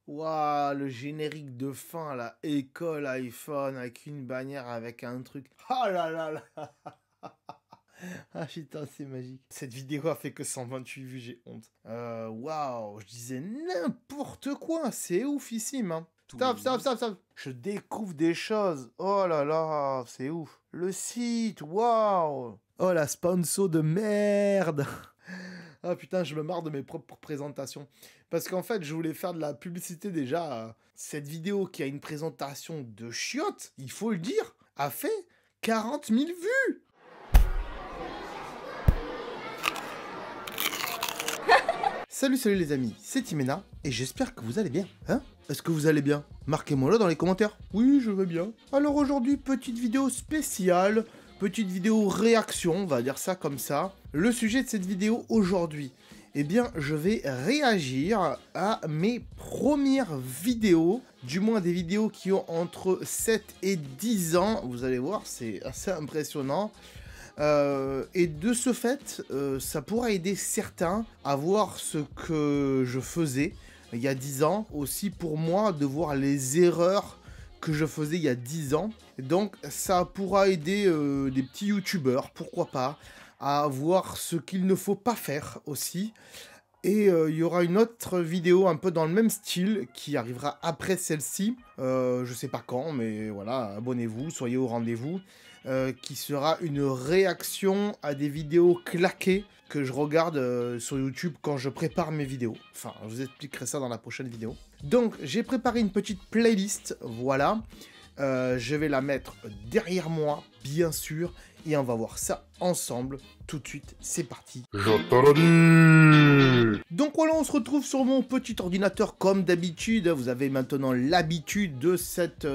Waouh, le générique de fin, là, école iPhone, avec une bannière, avec un truc. Ah là là là. Ah putain, c'est magique. Cette vidéo a fait que 128 vues, j'ai honte. Waouh, je disais n'importe quoi, c'est oufissime, hein. Stop, stop, stop, stop. Je découvre des choses. Oh là là, c'est ouf. Le site, waouh. Oh la sponsor de merde. Ah putain, je me marre de mes propres présentations. Parce qu'en fait, je voulais faire de la publicité déjà. Cette vidéo qui a une présentation de chiottes, il faut le dire, a fait 40 000 vues. Salut, salut les amis, c'est Timena et j'espère que vous allez bien. Hein? Est-ce que vous allez bien? Marquez-moi-le dans les commentaires. Oui, je vais bien. Alors aujourd'hui, petite vidéo spéciale, petite vidéo réaction, on va dire ça comme ça. Le sujet de cette vidéo aujourd'hui, eh bien, je vais réagir à mes premières vidéos, du moins des vidéos qui ont entre 7 et 10 ans. Vous allez voir, c'est assez impressionnant. Et de ce fait, ça pourra aider certains à voir ce que je faisais il y a 10 ans. Aussi pour moi, de voir les erreurs que je faisais il y a 10 ans. Donc ça pourra aider des petits youtubeurs, pourquoi pas, à voir ce qu'il ne faut pas faire aussi. Et il y aura une autre vidéo un peu dans le même style qui arrivera après celle-ci. Je sais pas quand, mais voilà, abonnez-vous, soyez au rendez-vous. Qui sera une réaction à des vidéos claquées que je regarde sur YouTube quand je prépare mes vidéos. Enfin, je vous expliquerai ça dans la prochaine vidéo. Donc, j'ai préparé une petite playlist, voilà. Je vais la mettre derrière moi, bien sûr, et on va voir ça ensemble. Tout de suite, c'est parti. Je te le dis. Donc voilà, on se retrouve sur mon petit ordinateur comme d'habitude. Vous avez maintenant l'habitude de cette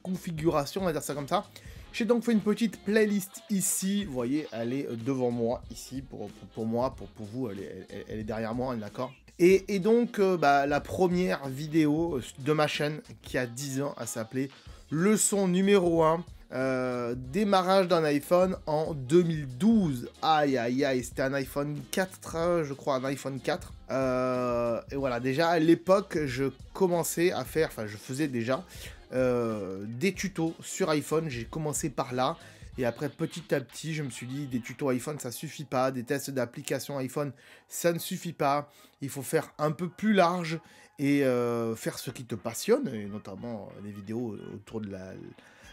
configuration, on va dire ça comme ça. J'ai donc fait une petite playlist ici, vous voyez, elle est devant moi, ici, pour moi, pour vous, elle est derrière moi, on est d'accord. Et donc, la première vidéo de ma chaîne, qui a 10 ans, elle s'appelait Leçon numéro 1, démarrage d'un iPhone en 2012. Aïe, aïe, aïe, c'était un iPhone 4, je crois, un iPhone 4. Et voilà, déjà, à l'époque, je commençais à faire, enfin, je faisais déjà des tutos sur iPhone, j'ai commencé par là, et après petit à petit je me suis dit des tutos iPhone ça suffit pas, des tests d'application iPhone ça ne suffit pas, il faut faire un peu plus large et faire ce qui te passionne, et notamment des vidéos autour de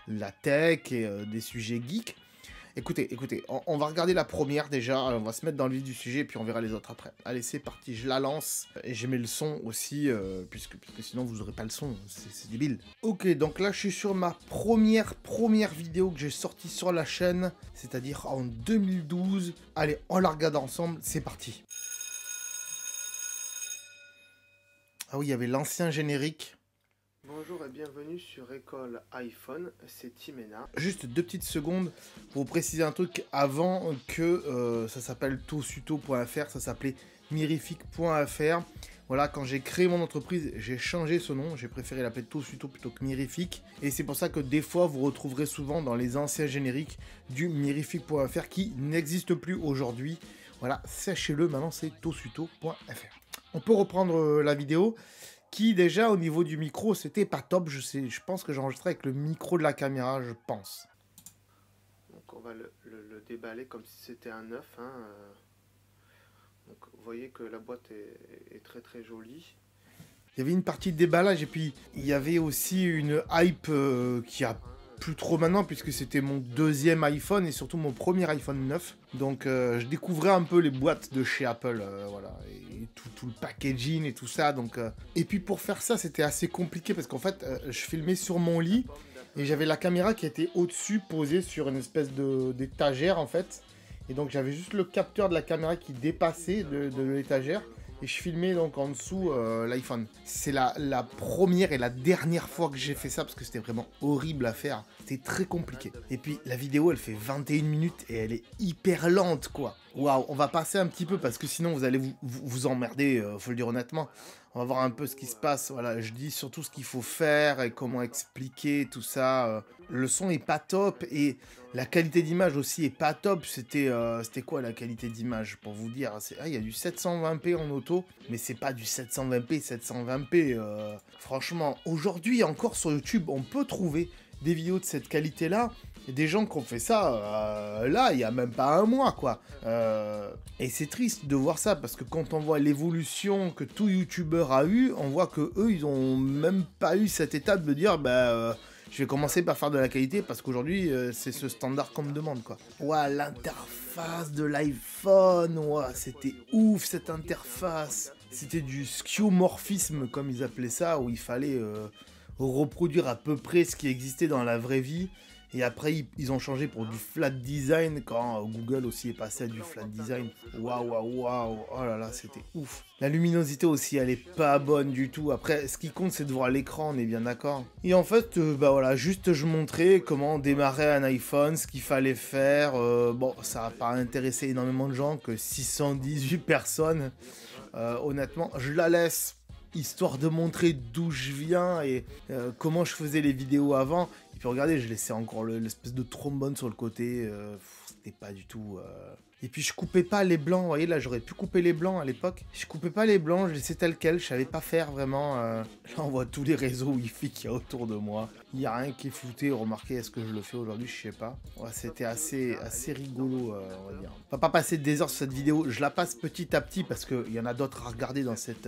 la tech et des sujets geeks. Écoutez, on va regarder la première déjà, on va se mettre dans le vif du sujet, puis on verra les autres après. Allez, c'est parti, je la lance, et je mets le son aussi, puisque sinon vous n'aurez pas le son, c'est débile. Ok, donc là je suis sur ma première vidéo que j'ai sortie sur la chaîne, c'est-à-dire en 2012. Allez, on la regarde ensemble, c'est parti. Ah oui, il y avait l'ancien générique. Bonjour et bienvenue sur École iPhone, c'est Timena. Juste 2 petites secondes pour vous préciser un truc avant que ça s'appelle tosuto.fr, ça s'appelait mirific.fr. Voilà, quand j'ai créé mon entreprise, j'ai changé ce nom, j'ai préféré l'appeler Tosuto plutôt que Mirific. Et c'est pour ça que des fois, vous retrouverez souvent dans les anciens génériques du mirific.fr qui n'existe plus aujourd'hui. Voilà, sachez-le, maintenant c'est tosuto.fr. On peut reprendre la vidéo. Qui déjà au niveau du micro c'était pas top, je pense que j'enregistrais avec le micro de la caméra, je pense. Donc on va le déballer comme si c'était un œuf, hein. Donc vous voyez que la boîte est très très jolie. Il y avait une partie de déballage et puis il y avait aussi une hype qui a plus trop maintenant puisque c'était mon deuxième iPhone et surtout mon premier iPhone 9. Donc je découvrais un peu les boîtes de chez Apple, voilà, et tout le packaging et tout ça. Donc, et puis pour faire ça, c'était assez compliqué parce qu'en fait, je filmais sur mon lit et j'avais la caméra qui était au-dessus, posée sur une espèce d'étagère en fait. Et donc j'avais juste le capteur de la caméra qui dépassait de l'étagère. Et je filmais donc en dessous l'iPhone. C'est la première et la dernière fois que j'ai fait ça parce que c'était vraiment horrible à faire. C'était très compliqué. Et puis la vidéo elle fait 21 minutes et elle est hyper lente quoi. Waouh, on va passer un petit peu parce que sinon vous allez vous emmerder, faut le dire honnêtement. On va voir un peu ce qui se passe. Voilà, je dis surtout ce qu'il faut faire et comment expliquer tout ça. Le son est pas top et la qualité d'image aussi est pas top. C'était quoi la qualité d'image pour vous dire? Il y a du 720p en auto, mais c'est pas du 720p, 720p. Franchement, aujourd'hui encore sur YouTube, on peut trouver des vidéos de cette qualité-là. Et des gens qui ont fait ça, là, il n'y a même pas un mois, quoi. Et c'est triste de voir ça, parce que quand on voit l'évolution que tout youtubeur a eu, on voit que eux, ils ont même pas eu cette étape de dire, je vais commencer par faire de la qualité, parce qu'aujourd'hui, c'est ce standard qu'on me demande, quoi. Ouah, l'interface de l'iPhone, ouah, c'était ouf, cette interface. C'était du skeuomorphisme, comme ils appelaient ça, où il fallait reproduire à peu près ce qui existait dans la vraie vie. Et après, ils ont changé pour du flat design quand Google aussi est passé à du flat design. Waouh, waouh, waouh. Oh là là, c'était ouf. La luminosité aussi, elle est pas bonne du tout. Après, ce qui compte, c'est de voir l'écran, on est bien d'accord. Et en fait, voilà, juste je montrais comment démarrer un iPhone, ce qu'il fallait faire. Bon, ça va pas intéresser énormément de gens, que 618 personnes. Honnêtement, je la laisse. Histoire de montrer d'où je viens et comment je faisais les vidéos avant. Et puis regardez, je laissais encore l'espèce de trombone sur le côté. C'était pas du tout... Et puis je coupais pas les blancs, vous voyez là j'aurais pu couper les blancs à l'époque. Je coupais pas les blancs, je laissais tel quel, je savais pas faire vraiment. Là on voit tous les réseaux Wi-Fi qu'il y a autour de moi. Il y a rien qui est flouté, remarquez, est-ce que je le fais aujourd'hui, je sais pas. Ouais, c'était assez rigolo, on va dire. On va pas passer des heures sur cette vidéo, je la passe petit à petit parce qu'il y en a d'autres à regarder dans cette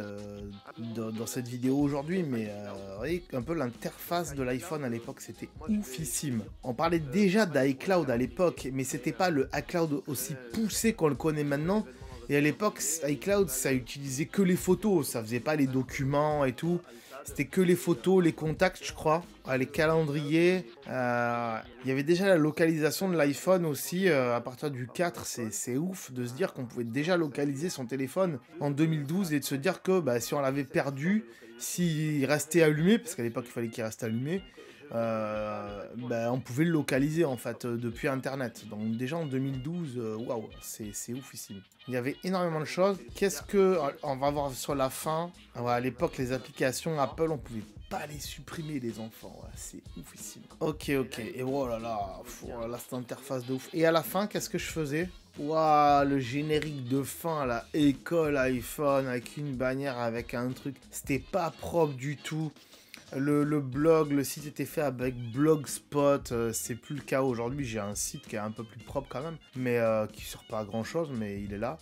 vidéo aujourd'hui, mais vous voyez un peu l'interface de l'iPhone à l'époque, c'était oufissime. On parlait déjà d'iCloud à l'époque, mais c'était pas le iCloud aussi poussé qu'on le connaît maintenant. Et à l'époque, iCloud, ça utilisait que les photos, ça faisait pas les documents et tout. C'était que les photos, les contacts, je crois, les calendriers. Il y avait déjà la localisation de l'iPhone aussi à partir du 4. C'est ouf de se dire qu'on pouvait déjà localiser son téléphone en 2012 et de se dire que si on l'avait perdu, s'il restait allumé, parce qu'à l'époque il fallait qu'il reste allumé, on pouvait le localiser en fait depuis internet. Donc déjà en 2012, waouh, c'est oufissime. Il y avait énormément de choses. Qu'est-ce que on va voir sur la fin? À l'époque, les applications Apple, on pouvait pas les supprimer, les enfants. Ouais, c'est oufissime. Ok. Et oh là là, cette interface de ouf. Et à la fin, qu'est-ce que je faisais? Waouh, le générique de fin, la école iPhone avec une bannière, avec un truc. C'était pas propre du tout. Le blog, le site était fait avec Blogspot, c'est plus le cas aujourd'hui, j'ai un site qui est un peu plus propre quand même, mais qui sert pas à grand chose, mais il est là.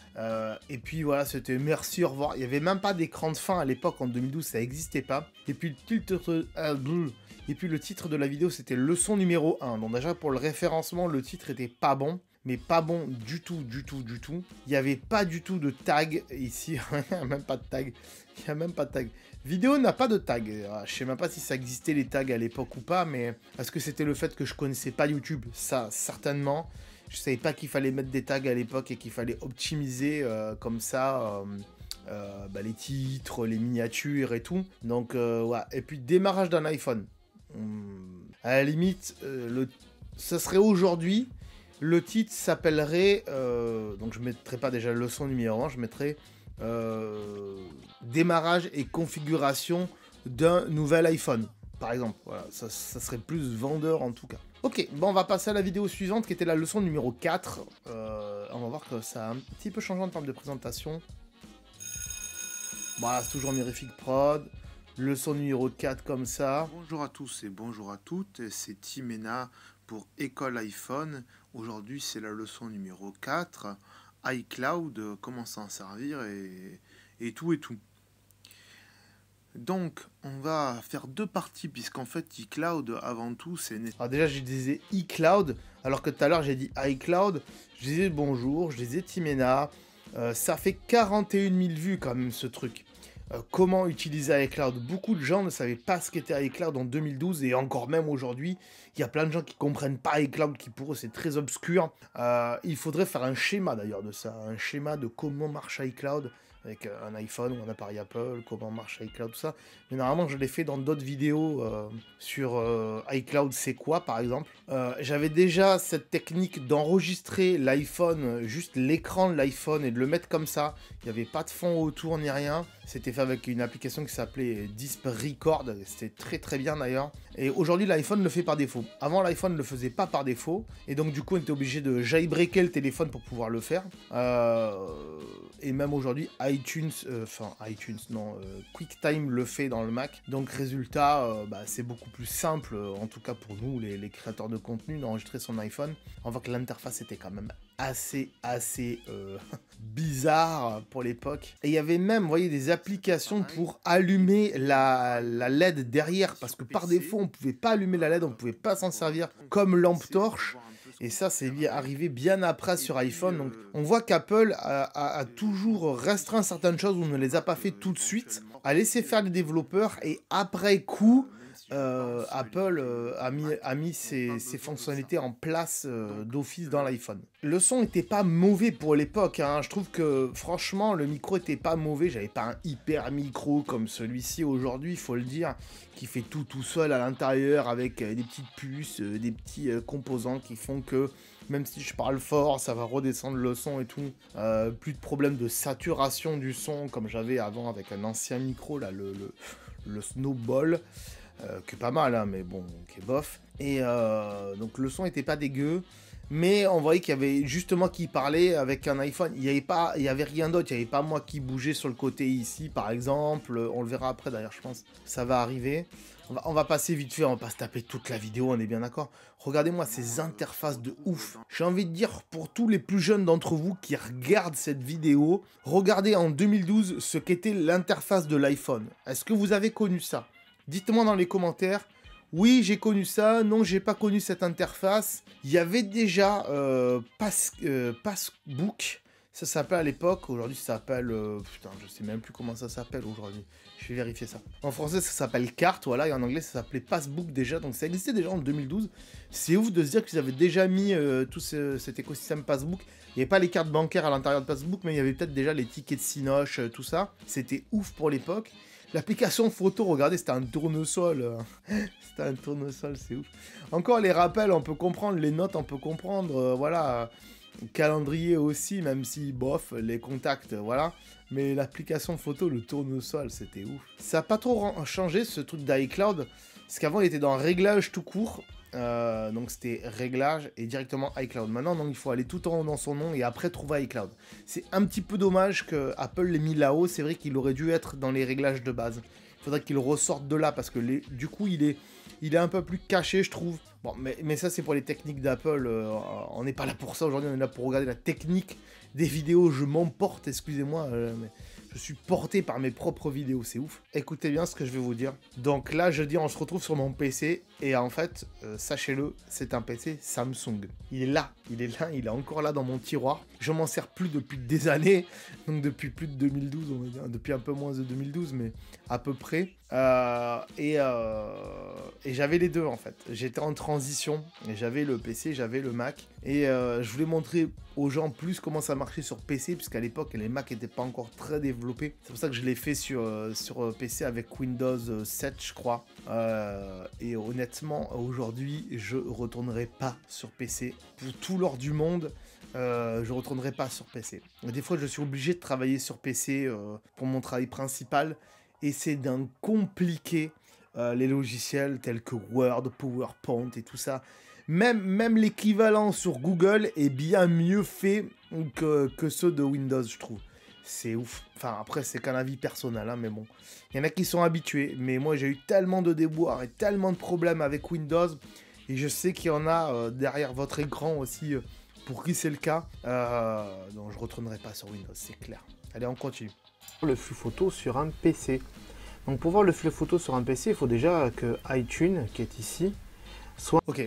Et puis voilà, c'était merci, au revoir. Il n'y avait même pas d'écran de fin à l'époque, en 2012, ça n'existait pas. Et puis le titre de la vidéo, c'était leçon numéro 1. Donc déjà, pour le référencement, le titre était pas bon. Mais pas bon du tout. Il n'y avait pas du tout de tag ici. Il n'y a même pas de tag. Vidéo n'a pas de tag. Je sais même pas si ça existait les tags à l'époque ou pas, mais est-ce que c'était le fait que je connaissais pas YouTube? Ça, certainement. Je savais pas qu'il fallait mettre des tags à l'époque et qu'il fallait optimiser comme ça les titres, les miniatures et tout. Donc, ouais. Et puis, démarrage d'un iPhone. À la limite, ça serait aujourd'hui. Le titre s'appellerait, donc je ne mettrai pas déjà le leçon numéro 1, je mettrai démarrage et configuration d'un nouvel iPhone, par exemple. Voilà, ça serait plus vendeur en tout cas. Ok, bon, on va passer à la vidéo suivante qui était la leçon numéro 4. On va voir que ça a un petit peu changé en termes de présentation. Voilà, c'est toujours Mirific Prod. Leçon numéro 4 comme ça. Bonjour à tous et bonjour à toutes, c'est Timena pour École iPhone. Aujourd'hui, c'est la leçon numéro 4, iCloud, comment s'en servir et tout. Donc, on va faire deux parties, puisqu'en fait, iCloud, avant tout, c'est... Alors déjà, je disais iCloud, alors que tout à l'heure, j'ai dit iCloud. Je disais bonjour, je disais Timena. Ça fait 41 000 vues, quand même, ce truc. Comment utiliser iCloud? Beaucoup de gens ne savaient pas ce qu'était iCloud en 2012 et encore même aujourd'hui, il y a plein de gens qui comprennent pas iCloud, qui pour eux c'est très obscur. Il faudrait faire un schéma d'ailleurs de ça, un schéma de comment marche iCloud. avec un iPhone ou un appareil Apple, comment marche iCloud, tout ça. Mais normalement, je l'ai fait dans d'autres vidéos sur iCloud, c'est quoi, par exemple. J'avais déjà cette technique d'enregistrer l'iPhone, juste l'écran de l'iPhone, et de le mettre comme ça. Il n'y avait pas de fond autour ni rien. C'était fait avec une application qui s'appelait Disp Record. C'était très très bien d'ailleurs. Et aujourd'hui, l'iPhone le fait par défaut. Avant, l'iPhone ne le faisait pas par défaut. Et donc, du coup, on était obligé de jailbreaker le téléphone pour pouvoir le faire. Et même aujourd'hui, QuickTime le fait dans le Mac. Donc, résultat, c'est beaucoup plus simple, en tout cas pour nous, les créateurs de contenu, d'enregistrer son iPhone. On voit que l'interface était quand même assez bizarre pour l'époque. Et il y avait même, vous voyez, des applications pour allumer la LED derrière, parce que par défaut, on pouvait pas allumer la LED, on pouvait pas s'en servir comme lampe torche. Et ça, c'est arrivé bien après sur iPhone. Donc, on voit qu'Apple a toujours restreint certaines choses, ou ne les a pas fait tout de suite, a laissé faire les développeurs, et après coup, Apple a mis ses fonctionnalités en place d'office dans l'iPhone. Le son n'était pas mauvais pour l'époque, hein. Je trouve que franchement le micro était pas mauvais. J'avais pas un hyper micro comme celui-ci aujourd'hui, il faut le dire, qui fait tout seul à l'intérieur avec des petites puces, des petits composants qui font que même si je parle fort, ça va redescendre le son et tout. Plus de problème de saturation du son comme j'avais avant avec un ancien micro, là, le Snowball. Qui est pas mal, hein, mais bon, qui est bof. Et donc le son était pas dégueu, mais on voyait qu'il y avait justement qui parlait avec un iPhone. Il y avait rien d'autre, il n'y avait pas moi qui bougeait sur le côté ici, par exemple. On le verra après d'ailleurs, je pense. Ça va arriver. On va passer vite fait, on va pas se taper toute la vidéo, on est bien d'accord. Regardez-moi ces interfaces de ouf. J'ai envie de dire, pour tous les plus jeunes d'entre vous qui regardent cette vidéo, regardez en 2012 ce qu'était l'interface de l'iPhone. Est-ce que vous avez connu ça ? Dites-moi dans les commentaires, oui j'ai connu ça, non j'ai pas connu cette interface. Il y avait déjà Passbook, ça s'appelle à l'époque, aujourd'hui ça s'appelle, putain je sais même plus comment ça s'appelle aujourd'hui, je vais vérifier ça. En français ça s'appelle Carte, voilà, et en anglais ça s'appelait Passbook déjà, donc ça existait déjà en 2012. C'est ouf de se dire qu'ils avaient déjà mis tout cet écosystème Passbook. Il n'y avait pas les cartes bancaires à l'intérieur de Passbook, mais il y avait peut-être déjà les tickets de Cinoche, tout ça. C'était ouf pour l'époque. L'application photo, regardez, c'était un tournesol. C'était un tournesol, c'est ouf. Encore les rappels, on peut comprendre. Les notes, on peut comprendre. Voilà. Calendrier aussi, même si, bof, les contacts, voilà. Mais l'application photo, le tournesol, c'était ouf. Ça n'a pas trop changé, ce truc d'iCloud. Parce qu'avant, il était dans réglage tout court. Donc c'était réglage et directement iCloud. Maintenant, donc, il faut aller tout en haut dans son nom et après trouver iCloud. C'est un petit peu dommage que Apple l'ait mis là-haut. C'est vrai qu'il aurait dû être dans les réglages de base. Il faudrait qu'il ressorte de là parce que du coup, il est un peu plus caché, je trouve. Bon, mais ça, c'est pour les techniques d'Apple. On n'est pas là pour ça aujourd'hui. On est là pour regarder la technique des vidéos. Je m'emporte, excusez-moi. Mais je suis porté par mes propres vidéos, c'est ouf. Écoutez bien ce que je vais vous dire. Donc là, je dis, on se retrouve sur mon PC. Et en fait, sachez-le, c'est un PC Samsung. Il est là, il est encore là dans mon tiroir. Je m'en sers plus depuis des années. Donc depuis plus de 2012, on va dire. Depuis un peu moins de 2012, mais à peu près. Et j'avais les deux en fait. J'étais en transition. Et j'avais le PC, j'avais le Mac. Et je voulais montrer aux gens plus comment ça marchait sur PC, puisqu'à l'époque, les Mac n'étaient pas encore très développés. C'est pour ça que je l'ai fait sur PC avec Windows 7, je crois. Et honnêtement, aujourd'hui, je retournerai pas sur PC. Pour tout l'or du monde, je retournerai pas sur PC. Des fois, je suis obligé de travailler sur PC pour mon travail principal. Et c'est d'un compliqué les logiciels tels que Word, PowerPoint et tout ça. Même l'équivalent sur Google est bien mieux fait que ceux de Windows, je trouve. C'est ouf. Enfin, après, c'est qu'un avis personnel, hein, mais bon. Il y en a qui sont habitués. Mais moi, j'ai eu tellement de déboires et tellement de problèmes avec Windows. Et je sais qu'il y en a derrière votre écran aussi, pour qui c'est le cas. Donc, je ne retournerai pas sur Windows, c'est clair. Allez, on continue. Le flux photo sur un PC. Donc, pour voir le flux photo sur un PC, il faut déjà que iTunes, qui est ici, soit... Ok,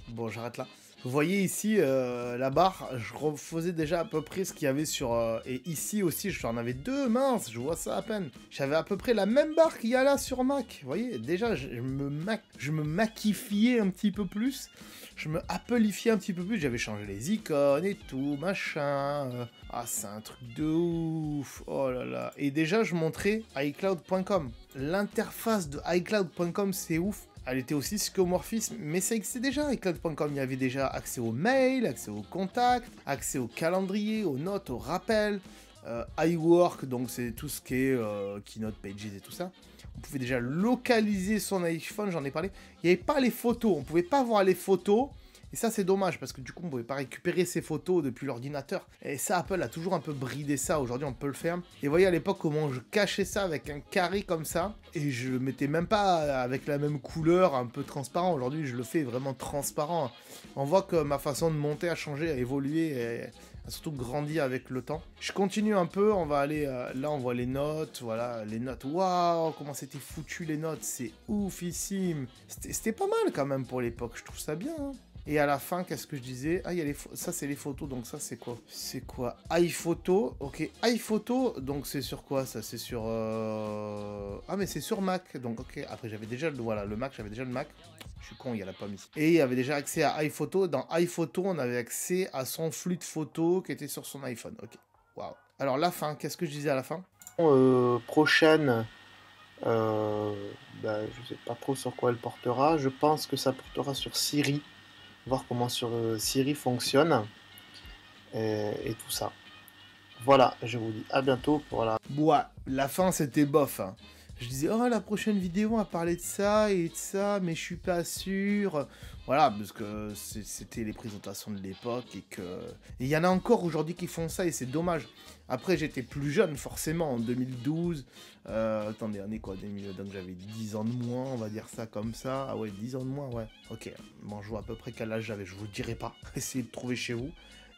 bon, j'arrête là. Vous voyez ici, la barre, je refaisais déjà à peu près ce qu'il y avait sur... et ici aussi, j'en avais deux, mince, je vois ça à peine. J'avais à peu près la même barre qu'il y a là sur Mac. Vous voyez, déjà, je me maquifiais un petit peu plus. Je me appelifiais un petit peu plus. J'avais changé les icônes et tout, machin. Ah, c'est un truc de ouf. Oh là là. Et déjà, je montrais iCloud.com. L'interface de iCloud.com, c'est ouf. Elle était aussi scomorphisme, mais ça existait déjà iCloud.com. Il y avait déjà accès aux mails, accès aux contacts, accès au calendrier, aux notes, aux rappels. iWork, donc c'est tout ce qui est Keynote Pages et tout ça. On pouvait déjà localiser son iPhone, j'en ai parlé. Il n'y avait pas les photos, on ne pouvait pas voir les photos. Et ça, c'est dommage, parce que du coup, on ne pouvait pas récupérer ces photos depuis l'ordinateur. Et ça, Apple a toujours un peu bridé ça. Aujourd'hui, on peut le faire. Et vous voyez à l'époque comment je cachais ça avec un carré comme ça. Et je le mettais même pas avec la même couleur, un peu transparent. Aujourd'hui, je le fais vraiment transparent. On voit que ma façon de monter a changé, a évolué, et a surtout grandi avec le temps. Je continue un peu, on va aller... là, on voit les notes, voilà, les notes. Waouh, comment c'était foutu les notes, c'est oufissime. C'était pas mal quand même pour l'époque, je trouve ça bien, hein. Et à la fin, qu'est-ce que je disais? Ah, il y a ça, c'est les photos, donc ça, c'est quoi? C'est quoi? iPhoto, ok. iPhoto, donc c'est sur quoi, ça? C'est sur... Ah, mais c'est sur Mac, donc ok. Après, j'avais déjà voilà, le Mac, j'avais déjà le Mac. Je suis con, il y a la pomme ici. Et il y avait déjà accès à iPhoto. Dans iPhoto, on avait accès à son flux de photos qui était sur son iPhone, ok. Waouh. Alors, la fin, qu'est-ce que je disais à la fin? Prochaine, je sais pas trop sur quoi elle portera. Je pense que ça portera sur Siri. Voir comment sur Siri fonctionne et tout ça. Voilà, je vous dis à bientôt pour la... Ouais, la fin c'était bof, hein. Je disais, oh, la prochaine vidéo, on va parler de ça et de ça, mais je suis pas sûr. Voilà, parce que c'était les présentations de l'époque et que... Et il y en a encore aujourd'hui qui font ça et c'est dommage. Après, j'étais plus jeune, forcément, en 2012. Attendez, on est quoi, 2000, donc j'avais 10 ans de moins, on va dire ça comme ça. Ah ouais, 10 ans de moins, ouais. Ok, bon, je vois à peu près quel âge j'avais, je vous le dirai pas. Essayez de trouver chez vous.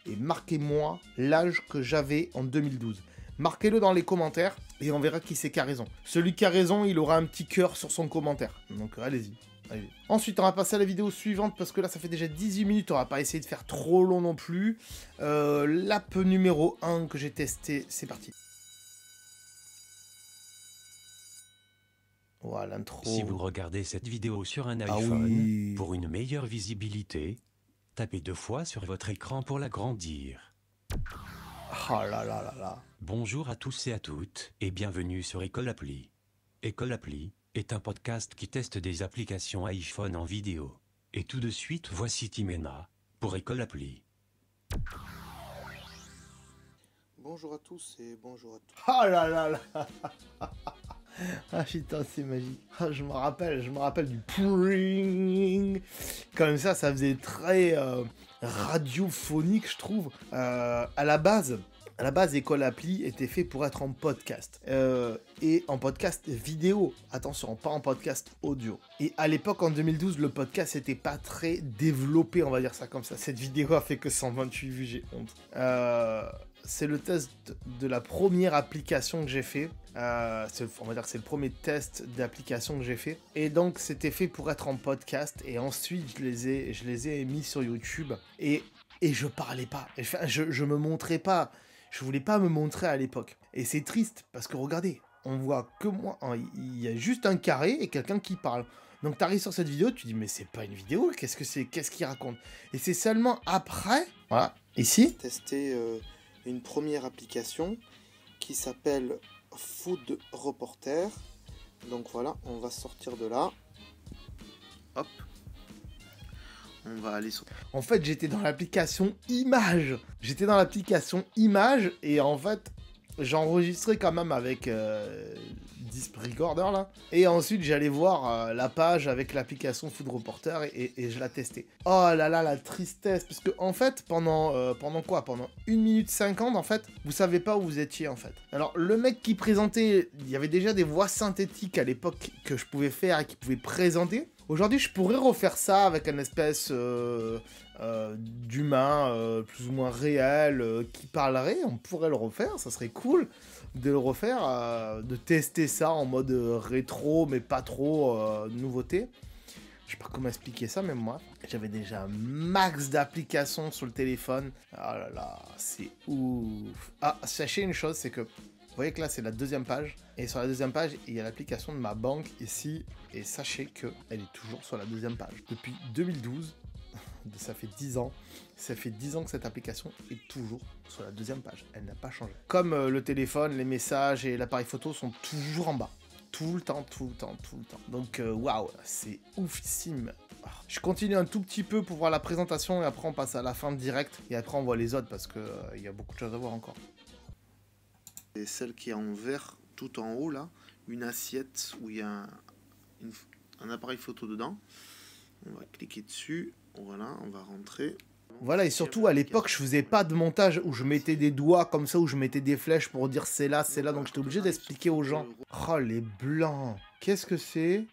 Et marquez-moi l'âge que j'avais en 2012. Marquez-le dans les commentaires et on verra qui c'est qui a raison. Celui qui a raison, il aura un petit cœur sur son commentaire. Donc allez-y. Allez. Ensuite, on va passer à la vidéo suivante parce que là, ça fait déjà 18 minutes. On va pas essayer de faire trop long non plus. L'app numéro 1 que j'ai testé, c'est parti. Voilà l'intro. Si vous regardez cette vidéo sur un iPhone, oui, pour une meilleure visibilité, tapez 2 fois sur votre écran pour l'agrandir. Oh là là là là. Bonjour à tous et à toutes, et bienvenue sur École Appli. École Appli est un podcast qui teste des applications iPhone en vidéo. Et tout de suite, voici Timena pour École Appli. Bonjour à tous et bonjour à tous. Oh là là là. Ah putain, c'est magique. Ah, je me rappelle du pring. Comme ça faisait très radiophonique, je trouve. À la base, École Appli était fait pour être en podcast. Et en podcast vidéo. Attention, pas en podcast audio. Et à l'époque, en 2012, le podcast n'était pas très développé, on va dire ça comme ça. Cette vidéo a fait que 128 vues, j'ai honte. C'est le test de la première application que j'ai fait. On va dire que c'est le premier test d'application que j'ai fait. Et donc, c'était fait pour être en podcast. Et ensuite, je les ai mis sur YouTube. Et je parlais pas. Enfin, je me montrais pas. Je voulais pas me montrer à l'époque. Et c'est triste, parce que regardez, on voit que moi. Il y a juste un carré et quelqu'un qui parle. Donc, tu arrives sur cette vidéo, tu dis, mais c'est pas une vidéo, qu'est-ce que c'est? Qu'est-ce qu'il raconte? Et c'est seulement après, voilà, ici. Tester une première application qui s'appelle Food Reporter. Donc voilà, on va sortir de là. Hop. On va aller sur... En fait, j'étais dans l'application Images. Et en fait, j'enregistrais quand même avec Disc Recorder là. Et ensuite, j'allais voir la page avec l'application Food Reporter et je la testais. Oh là là, la tristesse. Parce que en fait, pendant 1 minute 50, en fait, vous savez pas où vous étiez en fait. Alors, le mec qui présentait, il y avait déjà des voix synthétiques à l'époque que je pouvais faire et qui pouvaient présenter. Aujourd'hui, je pourrais refaire ça avec une espèce d'humain plus ou moins réel qui parlerait. On pourrait le refaire, ça serait cool de le refaire, de tester ça en mode rétro, mais pas trop nouveauté. Je sais pas comment expliquer ça, même moi. J'avais déjà un max d'applications sur le téléphone. Ah là là, c'est ouf. Ah, sachez une chose, c'est que vous voyez que là, c'est la deuxième page. Et sur la deuxième page, il y a l'application de ma banque ici. Et sachez qu'elle est toujours sur la deuxième page. Depuis 2012, ça fait 10 ans. Ça fait 10 ans que cette application est toujours sur la deuxième page. Elle n'a pas changé. Comme le téléphone, les messages et l'appareil photo sont toujours en bas. Tout le temps, tout le temps, tout le temps. Donc, waouh, c'est oufissime. Je continue un tout petit peu pour voir la présentation et après on passe à la fin direct. Et après on voit les autres parce qu'il y a beaucoup de choses à voir encore. Et celle qui est en vert tout en haut là, une assiette où il y a un appareil photo dedans. On va cliquer dessus, voilà, on va rentrer. Voilà, et surtout à l'époque je faisais pas de montage où je mettais des doigts comme ça, où je mettais des flèches pour dire c'est là, donc j'étais obligé d'expliquer aux gens. Oh les blancs, qu'est-ce que c'est?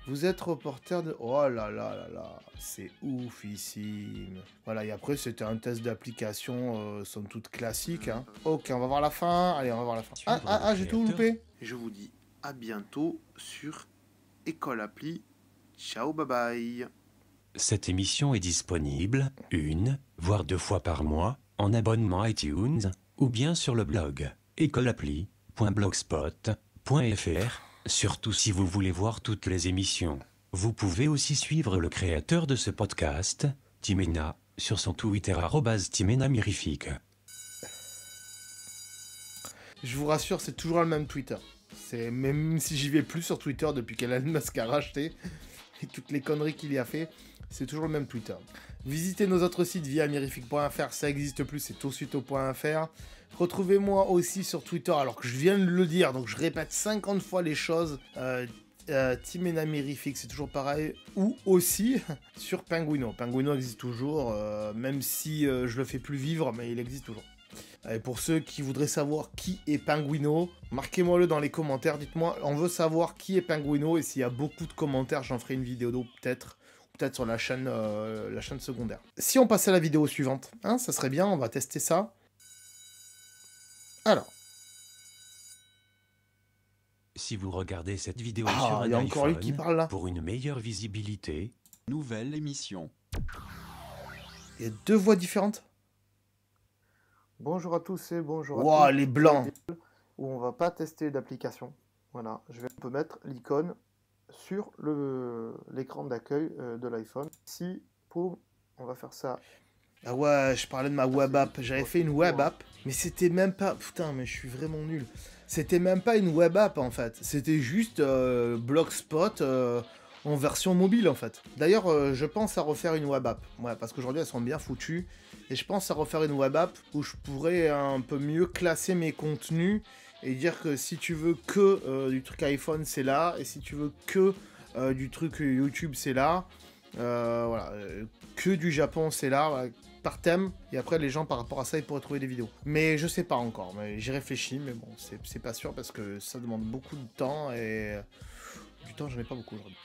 Vous êtes reporter de... Oh là là là là, c'est oufissime. Voilà, et après, c'était un test d'application, somme toute classique. Hein. Ok, on va voir la fin. Allez, on va voir la fin. J'ai tout loupé. Je vous dis à bientôt sur École Appli. Ciao, bye bye. Cette émission est disponible 1, voire 2 fois par mois, en abonnement iTunes, ou bien sur le blog écoleappli.blogspot.fr. Surtout si vous voulez voir toutes les émissions. Vous pouvez aussi suivre le créateur de ce podcast, Timena, sur son Twitter @TimenaMirifique. Je vous rassure, c'est toujours le même Twitter. Même si j'y vais plus sur Twitter depuis qu'Elon Musk a racheté et toutes les conneries qu'il y a fait, c'est toujours le même Twitter. Visitez nos autres sites via mirifique.fr, ça n'existe plus, c'est tosuito.fr. Retrouvez-moi aussi sur Twitter, alors que je viens de le dire, donc je répète 50 fois les choses. Timena Mirifique, c'est toujours pareil. Ou aussi sur Penguino. Penguino existe toujours, même si je le fais plus vivre, mais il existe toujours. Et pour ceux qui voudraient savoir qui est Penguino, marquez-moi-le dans les commentaires. Dites-moi, on veut savoir qui est Penguino, et s'il y a beaucoup de commentaires, j'en ferai une vidéo peut-être sur la chaîne secondaire. Si on passait à la vidéo suivante, hein, ça serait bien, on va tester ça. Alors. Si vous regardez cette vidéo sur un il y a encore lui qui parle là. Pour une meilleure visibilité, Nouvelle émission. Il y a 2 voix différentes. Bonjour à tous et bonjour à tous. Waouh, les blancs. Où on va pas tester d'application. Voilà, on peut mettre l'icône sur l'écran d'accueil de l'iPhone. Si, on va faire ça. Ah ouais, je parlais de ma web app. J'avais fait une web app, mais c'était même pas... Putain, mais je suis vraiment nul. C'était même pas une web app, en fait. C'était juste Blogspot en version mobile, en fait. D'ailleurs, je pense à refaire une web app. Ouais, parce qu'aujourd'hui, elles sont bien foutues. Et je pense à refaire une web app où je pourrais un peu mieux classer mes contenus et dire que si tu veux que du truc iPhone, c'est là. Et si tu veux que du truc YouTube, c'est là. Voilà, que du Japon, c'est là. Voilà, par thème, et après les gens par rapport à ça ils pourraient trouver des vidéos. Mais je sais pas encore, mais j'y réfléchis, mais bon, c'est pas sûr parce que ça demande beaucoup de temps et du temps j'en ai pas beaucoup aujourd'hui.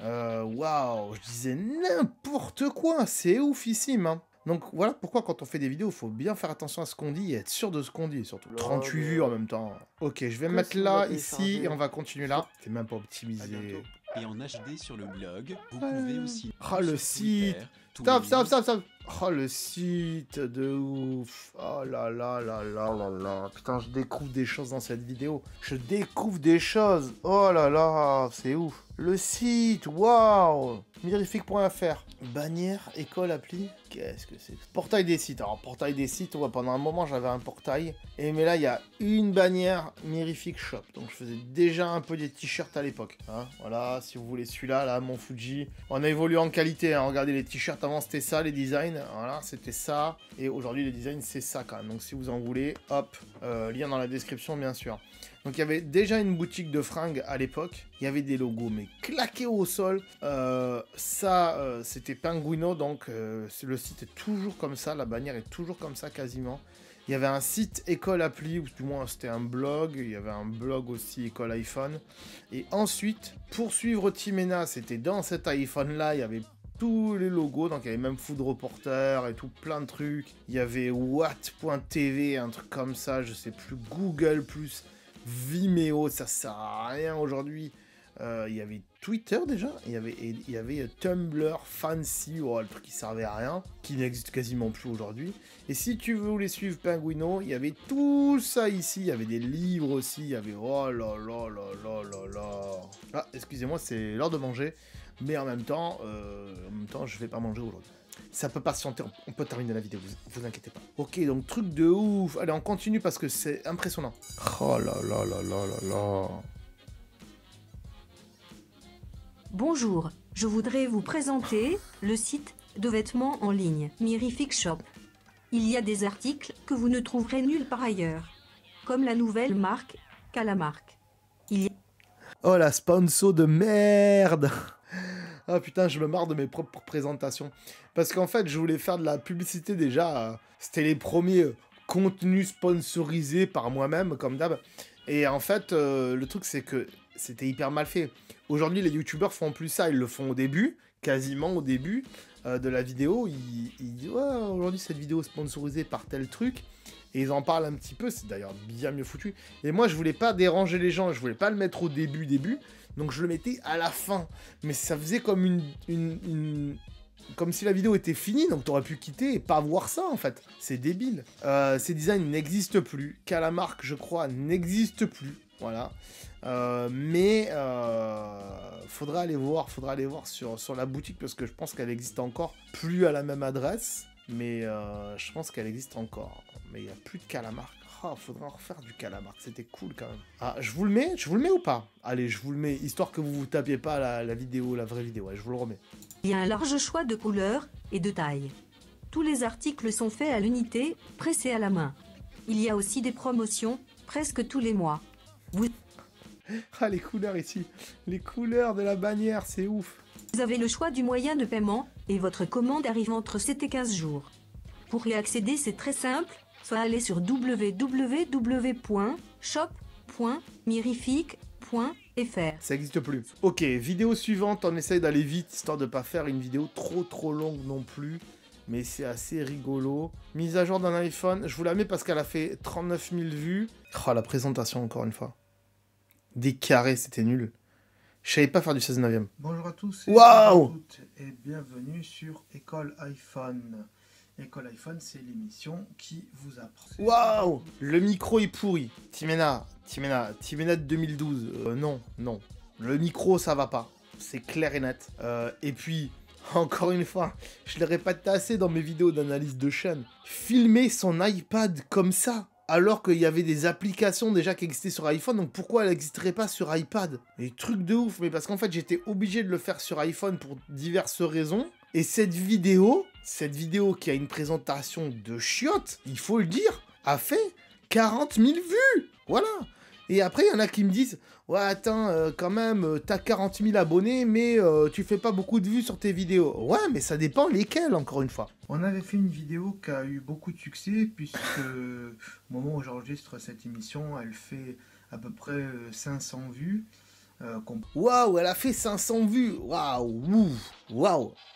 Waouh, je disais n'importe quoi, c'est oufissime, hein. Donc voilà pourquoi quand on fait des vidéos, il faut bien faire attention à ce qu'on dit et être sûr de ce qu'on dit, surtout. 38 vues en même temps. Ok, je vais me mettre là, ici, et on va continuer là. C'est même pas optimisé. Et en HD sur le blog, vous pouvez aussi... Ah, le site. Stop. Oh, le site de ouf. Oh là là là là là là. Putain, je découvre des choses dans cette vidéo. Je découvre des choses. Oh là là, c'est ouf. Le site, waouh. Mirifique.fr. Bannière, école, appli. Qu'est-ce que c'est? Portail des sites. Alors, portail des sites, ouais, pendant un moment, j'avais un portail. Mais là, il y a une bannière Mirifique Shop. Donc, je faisais déjà un peu des t-shirts à l'époque. Hein, voilà, si vous voulez celui-là, là, mon Fuji. On a évolué en qualité. Hein. Regardez les t-shirts. Avant, c'était ça, les designs. Voilà, c'était ça. Et aujourd'hui, les designs, c'est ça quand même. Donc, si vous en voulez, hop, lien dans la description, bien sûr. Donc, il y avait déjà une boutique de fringues à l'époque. Il y avait des logos, mais claqués au sol. C'était Penguino. Donc, le site est toujours comme ça. La bannière est toujours comme ça, quasiment. Il y avait un site École Appli, ou du moins c'était un blog. Il y avait un blog aussi École iPhone. Et ensuite, pour suivre Timena, c'était dans cet iPhone-là. Il y avait tous les logos, donc il y avait même Food Reporter et tout, plein de trucs. Il y avait Watt.tv, un truc comme ça, je sais plus, Google+, Vimeo, ça sert à rien aujourd'hui. Il y avait Twitter déjà, il y avait Tumblr, Fancy, oh, le truc qui servait à rien, qui n'existe quasiment plus aujourd'hui. Et si tu voulais suivre Pinguino, il y avait tout ça ici, il y avait des livres aussi, il y avait oh là là là là là là. Ah, excusez-moi, c'est l'heure de manger, mais en même temps, je vais pas manger aujourd'hui. Ça peut patienter, on peut terminer la vidéo, vous inquiétez pas. Ok, donc truc de ouf. Allez, on continue parce que c'est impressionnant. Oh là là là là là là. Bonjour, je voudrais vous présenter le site de vêtements en ligne Mirific Shop. Il y a des articles que vous ne trouverez nulle part ailleurs, comme la nouvelle marque Calamarque. Oh la sponsor de merde. Ah putain, je me marre de mes propres présentations. Parce qu'en fait, je voulais faire de la publicité déjà. C'était les premiers contenus sponsorisés par moi-même, comme d'hab. Et en fait, le truc, c'est que c'était hyper mal fait. Aujourd'hui, les youtubeurs font plus ça. Ils le font au début, quasiment au début de la vidéo. Ils disent, ouais, aujourd'hui, cette vidéo est sponsorisée par tel truc. Et ils en parlent un petit peu. C'est d'ailleurs bien mieux foutu. Et moi, je voulais pas déranger les gens. Je voulais pas le mettre au début. Donc je le mettais à la fin. Mais ça faisait comme comme si la vidéo était finie, donc t'aurais pu quitter et pas voir ça en fait. C'est débile. Ces designs n'existent plus. Calamarque, je crois, n'existe plus. Voilà. Mais faudra aller voir sur la boutique parce que je pense qu'elle existe encore. Plus à la même adresse, mais je pense qu'elle existe encore. Mais il n'y a plus de Calamarque. Oh, faudrait en refaire du Calamarque, c'était cool quand même. Ah, je vous le mets ou pas? Allez, je vous le mets, histoire que vous tapiez pas la vidéo, la vraie vidéo, ouais, je vous le remets. Il y a un large choix de couleurs et de tailles. Tous les articles sont faits à l'unité, pressés à la main. Il y a aussi des promotions, presque tous les mois. Ah, les couleurs ici, les couleurs de la bannière, c'est ouf. Vous avez le choix du moyen de paiement, et votre commande arrive entre 7 et 15 jours. Pour y accéder, c'est très simple. Soit aller sur www.shop.mirific.fr. Ça n'existe plus. Ok, vidéo suivante, on essaye d'aller vite, histoire de pas faire une vidéo trop longue non plus. Mais c'est assez rigolo. Mise à jour d'un iPhone, je vous la mets parce qu'elle a fait 39 000 vues. Oh, la présentation encore une fois. Des carrés, c'était nul. Je savais pas faire du 16/9. Bonjour à tous Waouh et bienvenue sur École iPhone. École iPhone, c'est l'émission qui vous apprend. Waouh, le micro est pourri. Timena de 2012. Non. Le micro, ça va pas. C'est clair et net. Et puis, encore une fois, je le répète assez dans mes vidéos d'analyse de chaîne. Filmer son iPad comme ça, alors qu'il y avait des applications déjà qui existaient sur iPhone, donc pourquoi elle n'existerait pas sur iPad? Et truc de ouf, mais parce qu'en fait, j'étais obligé de le faire sur iPhone pour diverses raisons. Et cette vidéo qui a une présentation de chiottes, il faut le dire, a fait 40 000 vues. Voilà. Et après, il y en a qui me disent, ouais, attends, quand même, t'as 40 000 abonnés, mais tu fais pas beaucoup de vues sur tes vidéos. Ouais, mais ça dépend lesquelles, encore une fois. On avait fait une vidéo qui a eu beaucoup de succès, puisque au moment où j'enregistre cette émission, elle fait à peu près 500 vues. Waouh, elle a fait 500 vues. Waouh.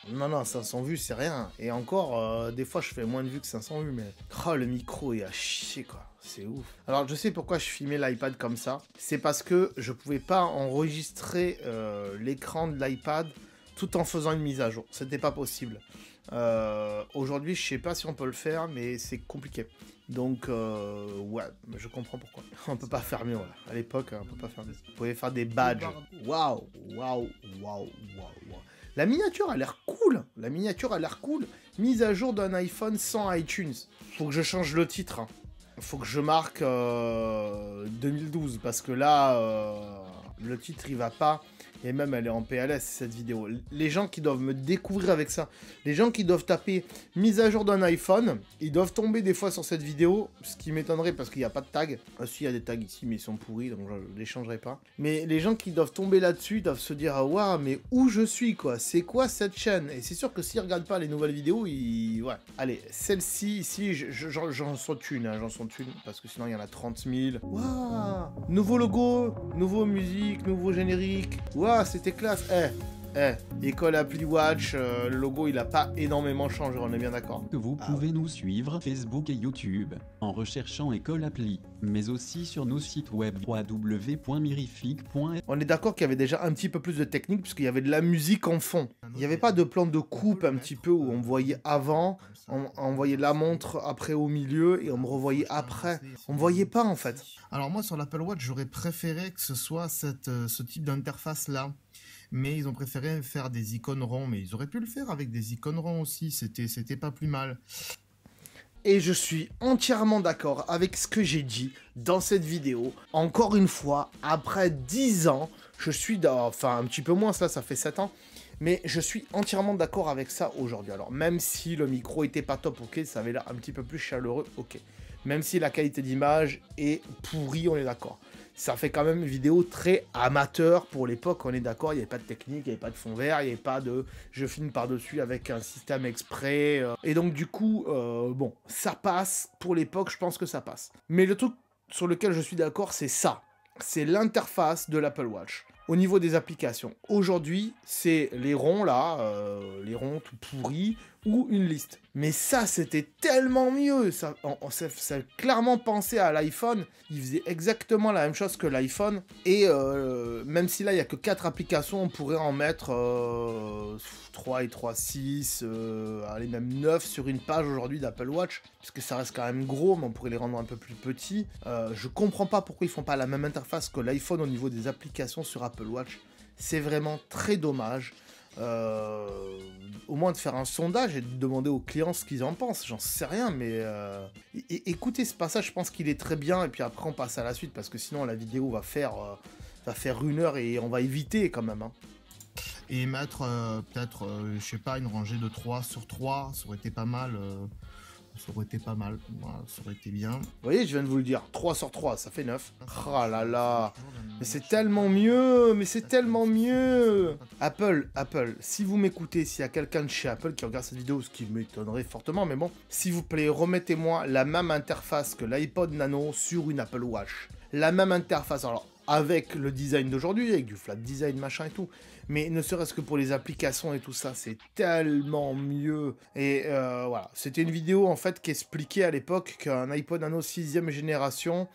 Non, 500 vues, c'est rien. Et encore, des fois, je fais moins de vues que 500 vues, mais... Oh, le micro est à chier, quoi. C'est ouf. Alors, je sais pourquoi je filmais l'iPad comme ça. C'est parce que je pouvais pas enregistrer l'écran de l'iPad tout en faisant une mise à jour. C'était pas possible. Aujourd'hui, je sais pas si on peut le faire, mais c'est compliqué. Donc, ouais, je comprends pourquoi. On peut pas faire mieux, voilà. À l'époque, on peut pas faire mieux. Vous pouvez faire des badges. Waouh. La miniature a l'air cool. Mise à jour d'un iPhone sans iTunes. Faut que je change le titre. Hein. Faut que je marque 2012, parce que là, le titre, il va pas. Et même, elle est en PLS, cette vidéo. Les gens qui doivent me découvrir avec ça, les gens qui doivent taper « mise à jour d'un iPhone », ils doivent tomber des fois sur cette vidéo, ce qui m'étonnerait parce qu'il n'y a pas de tag. Ah si, il y a des tags ici, mais ils sont pourris, donc je ne les changerai pas. Mais les gens qui doivent tomber là-dessus, doivent se dire « Waouh, mais où je suis, quoi? C'est quoi cette chaîne ?» Et c'est sûr que s'ils ne regardent pas les nouvelles vidéos, ils... Ouais. Allez, celle-ci, ici, j'en saute une, parce que sinon, il y en a 30 000. Waouh, nouveau logo, nouveau musique, nouveau générique. Waouh, c'était classe. École Appli Watch, le logo il a pas énormément changé, on est bien d'accord. Que vous pouvez nous suivre Facebook et YouTube en recherchant École Appli, mais aussi sur nos sites web www.mirific.fr. On est d'accord qu'il y avait déjà un petit peu plus de technique puisqu'il y avait de la musique en fond. Il n'y avait pas de plan de coupe un petit peu où on me voyait avant, on voyait la montre après au milieu et on me revoyait après. On me voyait pas en fait. Alors moi sur l'Apple Watch j'aurais préféré que ce soit ce type d'interface là. Mais ils ont préféré faire des icônes ronds, mais ils auraient pu le faire avec des icônes ronds aussi, c'était pas plus mal. Et je suis entièrement d'accord avec ce que j'ai dit dans cette vidéo. Encore une fois, après 10 ans, je suis enfin un petit peu moins, ça fait 7 ans, mais je suis entièrement d'accord avec ça aujourd'hui. Alors même si le micro était pas top, ok, ça avait l'air un petit peu plus chaleureux, ok. Même si la qualité d'image est pourrie, on est d'accord. Ça fait quand même une vidéo très amateur pour l'époque, on est d'accord, il n'y avait pas de technique, il n'y avait pas de fond vert, il n'y avait pas de je filme par-dessus avec un système exprès. Et donc du coup, bon, ça passe, pour l'époque, je pense que ça passe. Mais le truc sur lequel je suis d'accord, c'est ça. C'est l'interface de l'Apple Watch. Au niveau des applications, aujourd'hui, c'est les ronds là, les ronds tout pourris, ou une liste. Mais ça, c'était tellement mieux. Ça clairement pensé à l'iPhone. Il faisait exactement la même chose que l'iPhone. Et même si là, il n'y a que 4 applications, on pourrait en mettre 3 et 3, 6, allez, même 9 sur une page aujourd'hui d'Apple Watch. Parce que ça reste quand même gros, mais on pourrait les rendre un peu plus petits. Je comprends pas pourquoi ils font pas la même interface que l'iPhone au niveau des applications sur Apple Watch. C'est vraiment très dommage. Au moins de faire un sondage et de demander aux clients ce qu'ils en pensent, j'en sais rien, mais écoutez ce passage, je pense qu'il est très bien, et puis après on passe à la suite, parce que sinon la vidéo va faire 1 heure et on va éviter quand même. Hein. Et mettre peut-être, je sais pas, une rangée de 3 sur 3, ça aurait été pas mal. Ça aurait été pas mal, voilà, ça aurait été bien. Vous voyez, je viens de vous le dire, 3 sur 3, ça fait 9. Oh là là, mais c'est tellement mieux, mais c'est tellement mieux. Apple, si vous m'écoutez, s'il y a quelqu'un de chez Apple qui regarde cette vidéo, ce qui m'étonnerait fortement, mais bon, s'il vous plaît, remettez-moi la même interface que l'iPod Nano sur une Apple Watch. La même interface, alors avec le design d'aujourd'hui, avec du flat design, machin et tout. Mais ne serait-ce que pour les applications et tout ça, c'est tellement mieux. Et voilà, c'était une vidéo en fait qui expliquait à l'époque qu'un iPod Nano 6ème génération,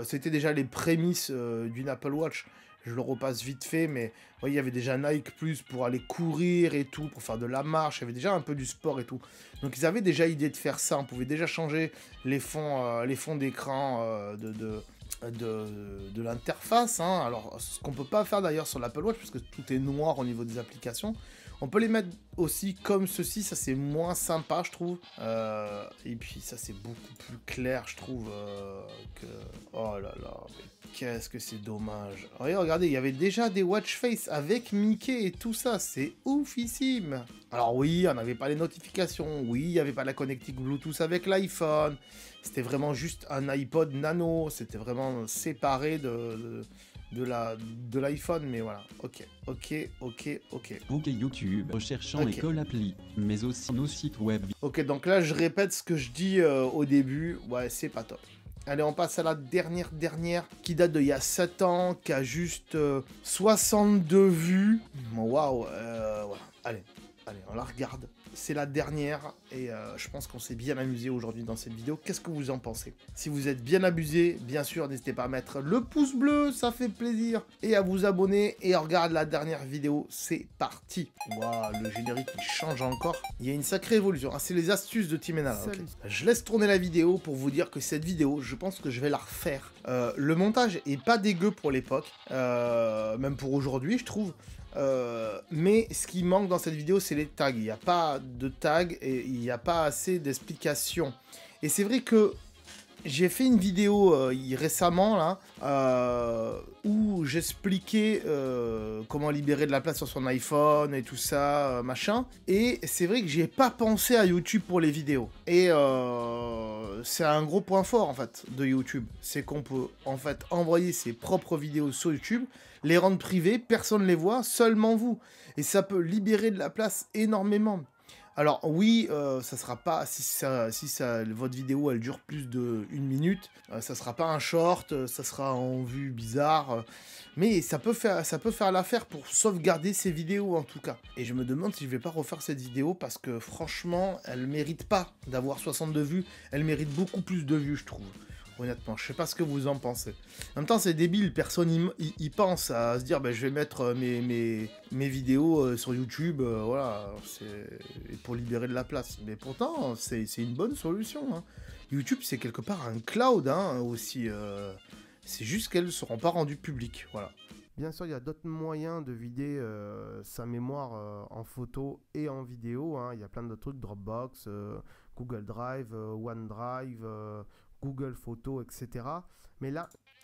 c'était déjà les prémices d'une Apple Watch. Je le repasse vite fait, mais vous voyez, il y avait déjà Nike Plus pour aller courir et tout, pour faire de la marche, il y avait déjà un peu du sport et tout. Donc ils avaient déjà idée de faire ça, on pouvait déjà changer les fonds d'écran de l'interface, hein. Alors ce qu'on peut pas faire d'ailleurs sur l'Apple Watch parce que tout est noir au niveau des applications, on peut les mettre aussi comme ceci, ça c'est moins sympa je trouve, et puis ça c'est beaucoup plus clair je trouve que... Oh là là, mais qu'est-ce que c'est dommage. Regardez, il y avait déjà des watch face avec Mickey et tout ça, c'est oufissime. Alors oui, on n'avait pas les notifications, oui, il n'y avait pas la connectique Bluetooth avec l'iPhone, c'était vraiment juste un iPod Nano, c'était vraiment séparé de l'iPhone, mais voilà, ok. Facebook et YouTube, recherchant Ok. École Appli, mais aussi nos sites web. Ok, donc là, je répète ce que je dis au début, ouais, c'est pas top. Allez, on passe à la dernière, qui date d'il y a 7 ans, qui a juste 62 vues. Waouh, voilà, allez, on la regarde. C'est la dernière, et je pense qu'on s'est bien amusé aujourd'hui dans cette vidéo. Qu'est-ce que vous en pensez? Si vous êtes bien abusé, bien sûr, n'hésitez pas à mettre le pouce bleu, ça fait plaisir, et à vous abonner, et à regarder la dernière vidéo, c'est parti. Waouh, le générique, il change encore. Il y a une sacrée évolution. Ah, c'est les astuces de Timena, là, ok. Je laisse tourner la vidéo pour vous dire que cette vidéo, je pense que je vais la refaire. Le montage est pas dégueu pour l'époque, même pour aujourd'hui, je trouve. Mais ce qui manque dans cette vidéo, c'est les tags. Il n'y a pas de tags et il n'y a pas assez d'explications. Et c'est vrai que j'ai fait une vidéo récemment là, où j'expliquais comment libérer de la place sur son iPhone et tout ça, machin. Et c'est vrai que j'ai pas pensé à YouTube pour les vidéos. Et c'est un gros point fort en fait de YouTube. C'est qu'on peut en fait envoyer ses propres vidéos sur YouTube, les rendre privées, personne ne les voit, seulement vous. Et ça peut libérer de la place énormément. Alors oui, ça sera pas, votre vidéo elle dure plus de 1 minute, ça sera pas un short, ça sera en vue bizarre, mais ça peut faire l'affaire pour sauvegarder ces vidéos en tout cas. Et je me demande si je vais pas refaire cette vidéo parce que franchement, elle mérite pas d'avoir 62 vues, elle mérite beaucoup plus de vues je trouve. Honnêtement, je sais pas ce que vous en pensez. En même temps, c'est débile, personne y pense à se dire je vais mettre mes vidéos sur YouTube, voilà, c'est pour libérer de la place. Mais pourtant, c'est une bonne solution. Hein. YouTube, c'est quelque part un cloud hein, aussi. C'est juste qu'elles ne seront pas rendues publiques, voilà. Bien sûr, il y a d'autres moyens de vider sa mémoire en photo et en vidéo. Hein. Il y a plein de trucs, Dropbox, Google Drive, OneDrive, Google Photos, etc.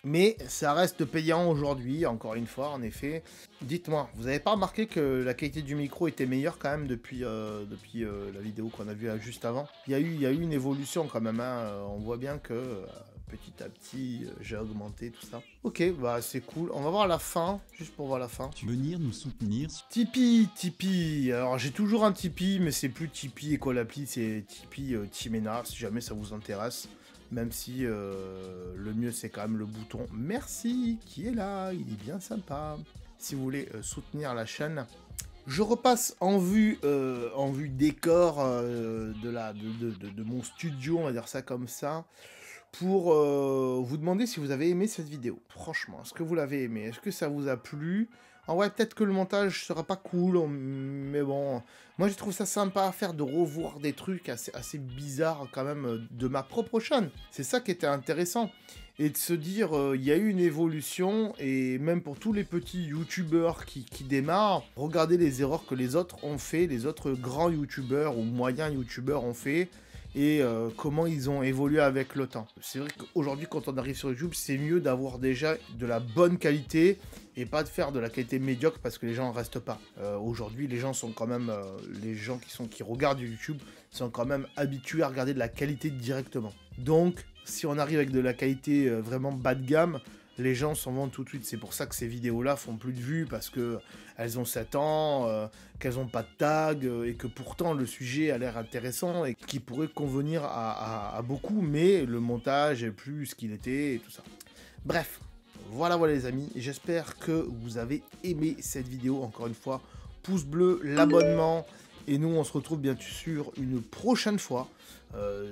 Mais ça reste payant aujourd'hui, encore une fois, en effet. Dites-moi, vous n'avez pas remarqué que la qualité du micro était meilleure quand même depuis la vidéo qu'on a vue juste avant? Il y a eu une évolution quand même, hein. On voit bien que petit à petit, j'ai augmenté tout ça. Ok, bah c'est cool. On va voir la fin, juste pour voir la fin. Venir nous soutenir. Tipeee. Alors j'ai toujours un Tipeee, mais c'est plus Tipeee École Appli, c'est Tipeee Timena, si jamais ça vous intéresse. Même si le mieux c'est quand même le bouton merci qui est là, il est bien sympa. Si vous voulez soutenir la chaîne, je repasse en vue décor de mon studio, on va dire ça comme ça, pour vous demander si vous avez aimé cette vidéo. Franchement, est-ce que vous l'avez aimé? Est-ce que ça vous a plu? En vrai, peut-être que le montage sera pas cool, mais bon, moi je trouve ça sympa à faire de revoir des trucs assez bizarres quand même de ma propre chaîne. C'est ça qui était intéressant. Et de se dire, il y a eu une évolution, et même pour tous les petits youtubeurs qui démarrent, regardez les erreurs que les autres ont fait, les autres grands youtubeurs ou moyens youtubeurs ont fait, et comment ils ont évolué avec le temps. C'est vrai qu'aujourd'hui, quand on arrive sur YouTube, c'est mieux d'avoir déjà de la bonne qualité et pas de faire de la qualité médiocre parce que les gens ne restent pas. Aujourd'hui, les gens sont quand même, les gens qui regardent YouTube sont quand même habitués à regarder de la qualité directement. Donc, si on arrive avec de la qualité vraiment bas de gamme, les gens s'en vont tout de suite. C'est pour ça que ces vidéos-là font plus de vues, parce qu'elles ont 7 ans, qu'elles n'ont pas de tag, et que pourtant le sujet a l'air intéressant et qui pourrait convenir à beaucoup, mais le montage est plus ce qu'il était et tout ça. Bref, voilà les amis, j'espère que vous avez aimé cette vidéo. Encore une fois, pouce bleu, l'abonnement, et nous on se retrouve bien sûr une prochaine fois,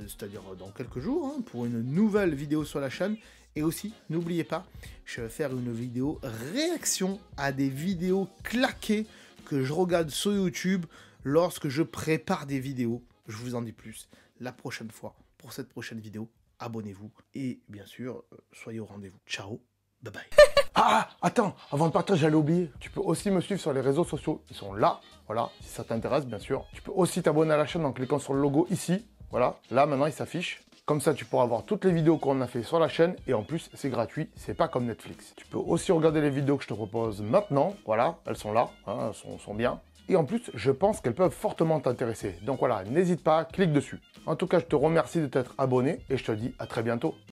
c'est-à-dire dans quelques jours, hein, pour une nouvelle vidéo sur la chaîne. Et aussi, n'oubliez pas, je vais faire une vidéo réaction à des vidéos claquées que je regarde sur YouTube lorsque je prépare des vidéos. Je vous en dis plus la prochaine fois. Pour cette prochaine vidéo, abonnez-vous. Et bien sûr, soyez au rendez-vous. Ciao, bye bye. Ah, attends, avant de partir, j'allais oublier. Tu peux aussi me suivre sur les réseaux sociaux. Ils sont là, voilà, si ça t'intéresse, bien sûr. Tu peux aussi t'abonner à la chaîne en cliquant sur le logo ici. Voilà, là, maintenant, il s'affiche. Comme ça, tu pourras voir toutes les vidéos qu'on a fait sur la chaîne. Et en plus, c'est gratuit, c'est pas comme Netflix. Tu peux aussi regarder les vidéos que je te propose maintenant. Voilà, elles sont là, hein, elles sont bien. Et en plus, je pense qu'elles peuvent fortement t'intéresser. Donc voilà, n'hésite pas, clique dessus. En tout cas, je te remercie de t'être abonné et je te dis à très bientôt.